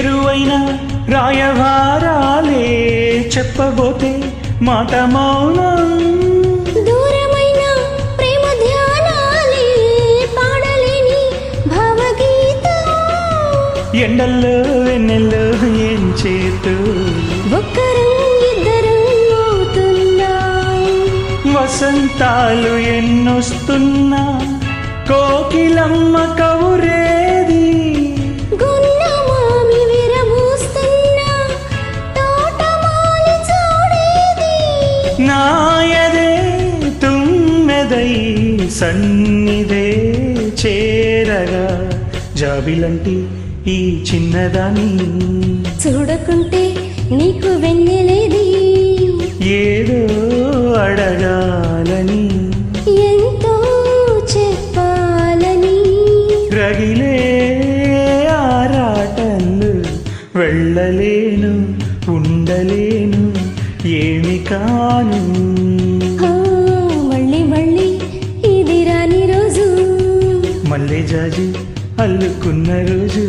చేరువైన రాయవారాలే చెప్పబోతే మాట మౌనం, దూరమైన ప్రేమ ధ్యానాలే పాడలేని భావగీతం. ఎండల్లో వెన్నెల్లో ఏం చేతు ఒక్కరం ఇద్దరం అవుతున్నాం. వసంతాలు ఎన్నొస్తున్నా కోకిలమ్మ కవురేది, గున్నమామి విరబూస్తున్నా తోటమాలి చూడేది. నాయదే తుమ్మెదై సన్నిదే చేరగా జాబిలంటి ఈ చిన్నదాని చూడకుంటే నీకు వెన్నెలేది, ఏదో అడగాలని ఎంతో చెప్పాలని. రగిలే ఆరాటంలో వెళ్ళలేను ఉండలేను ఏమి కాను. ఆ, మళ్ళీ మళ్ళీ ఇది రాని రోజు, మల్లె జాజి అల్లుకున్న రోజు.